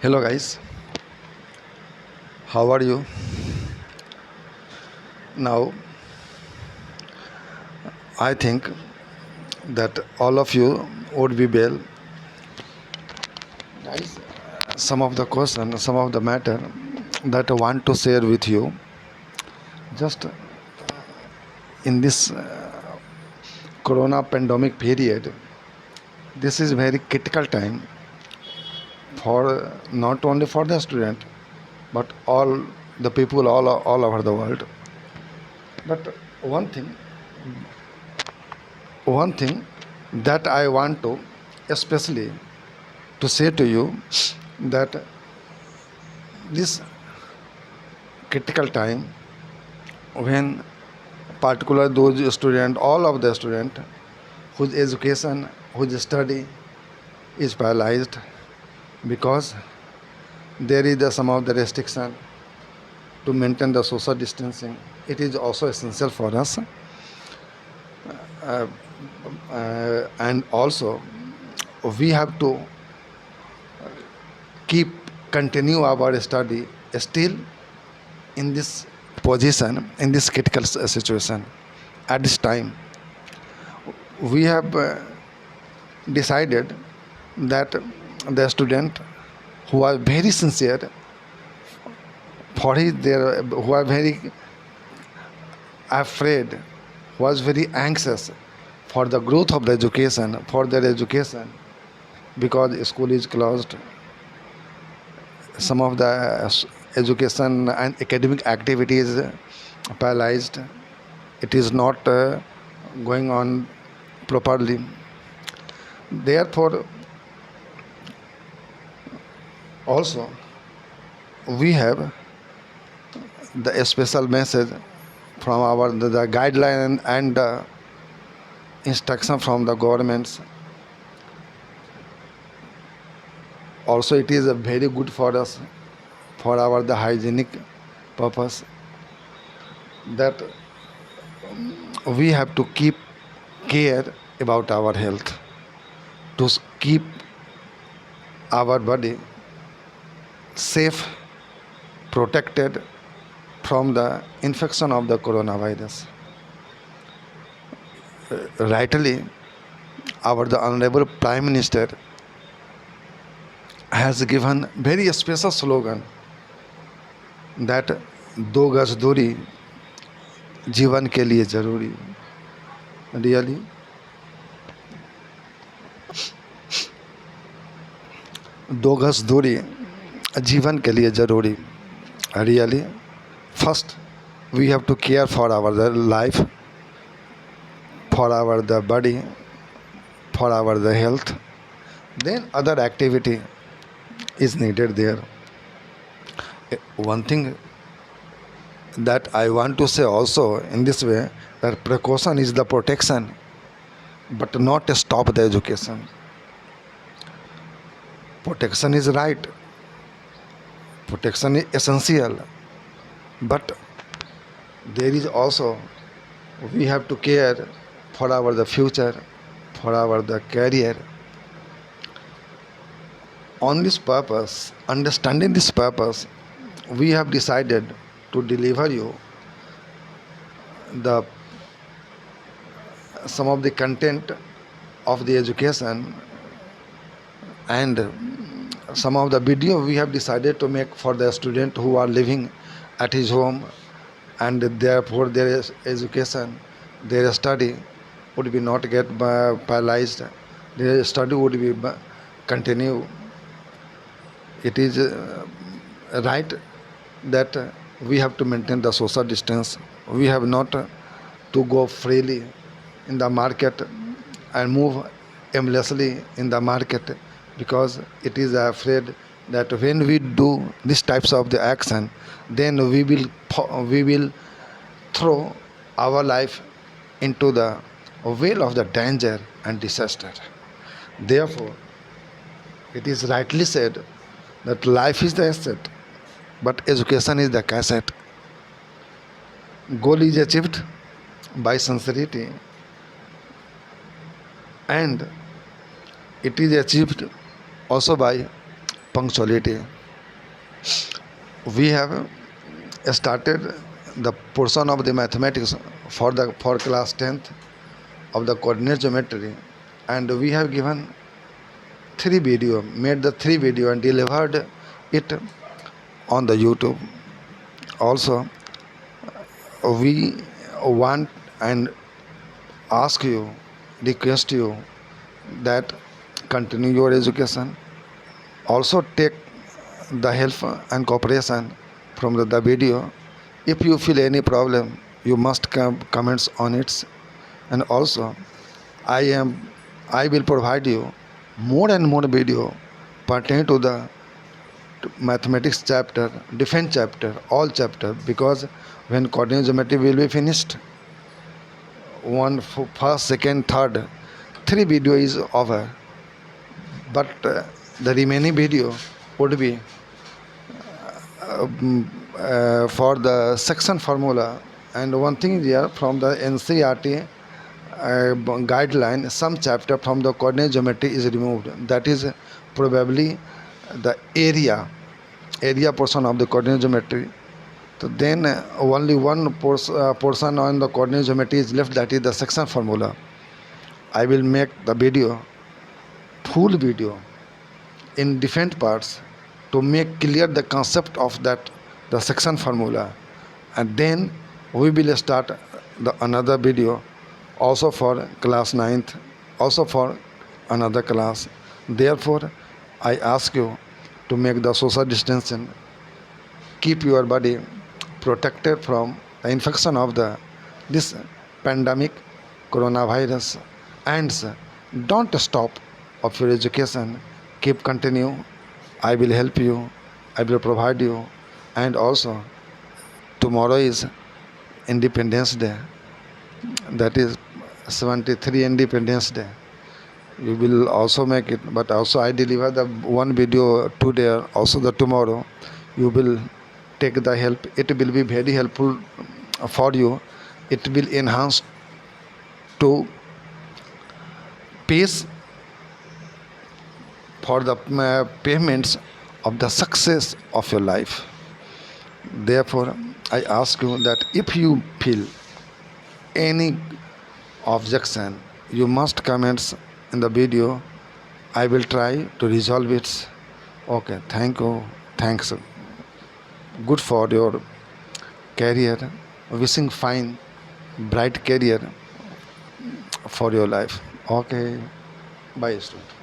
Hello guys, how are you? Now, I think that all of you would be well. Guys, some of the question, some of the matter that I want to share with you. Just in this Corona pandemic period, this is very critical time for not only for the student, but all the people all over the world. But one thing, one thing that I want to especially to say to you that this critical time when particular those student, all of the student whose education, whose study is paralyzed because there is some of the restriction to maintain the social distancing. It is also essential for us, and also we have to keep continue our study still in this position, in this critical situation. At this time we have decided that the student who are very sincere for his their who are very afraid, was very anxious for the growth of the education, for their education, because school is closed, some of the education and academic activities paralyzed, it is not going on properly. Therefore also we have the special message from our the guideline and instruction from the governments. Also it is very good for us, for our the hygienic purpose, that we have to keep care about our health, to keep our body safe, protected from the infection of the coronavirus. Rightly, our the Honorable Prime Minister has given very special slogan that दो गज दूरी जीवन के लिए जरूरी. Really, दो गज दूरी जीवन के लिए जरूरी. Really, first we have to care for our the life, for our the body, for our the health. Then other activity is needed there. One thing that I want to say also in this way, that precaution is the protection, but not stop the education. Protection is right, protection is essential, but there is also we have to care for our the future, for our the career. On this purpose, understanding this purpose, we have decided to deliver you the some of the content of the education, and some of the video we have decided to make for the student who are living at his home, and therefore their education, their study would be not get paralyzed, their study would be continue. It is right that we have to maintain the social distance. We have not to go freely in the market and move aimlessly in the market, because it is afraid that when we do these types of the action, then we will throw our life into the veil of the danger and disaster. Therefore, it is rightly said that life is the asset, but education is the cassette. Goal is achieved by sincerity, and it is achieved also by punctuality. We have started the portion of the mathematics for class 10th of the coordinate geometry, and we have given made the three video and delivered it on the YouTube. Also, we want and ask you, request you that continue your education. Also take the help and cooperation from the video. If you feel any problem, you must comments on it. And also, I am I will provide you more and more video pertaining to the mathematics chapter, defense chapter, all chapter, because when coordinate geometry will be finished, first, second, third, three video is over, but the remaining video would be for the section formula. And one thing here, from the NCERT guideline, some chapter from the coordinate geometry is removed. That is probably the area portion of the coordinate geometry. So then only one portion on the coordinate geometry is left, that is the section formula. I will make the video, full video, in different parts to make clear the concept of that, the section formula, and then we will start the another video also for class 9th, also for another class. Therefore, I ask you to make the social distancing, keep your body protected from the infection of this pandemic coronavirus, and don't stop of your education. Keep continue. I will help you. I will provide you. And also, tomorrow is Independence Day. That is 73 Independence Day. You will also make it, but also I deliver the one video today, also the tomorrow. You will take the help. It will be very helpful for you. It will enhance to pace for the payments of the success of your life. Therefore, I ask you that if you feel any objection, you must comment in the video. I will try to resolve it. Okay, thank you. Thanks. Good for your career. Wishing fine, bright career for your life. Okay, bye, student.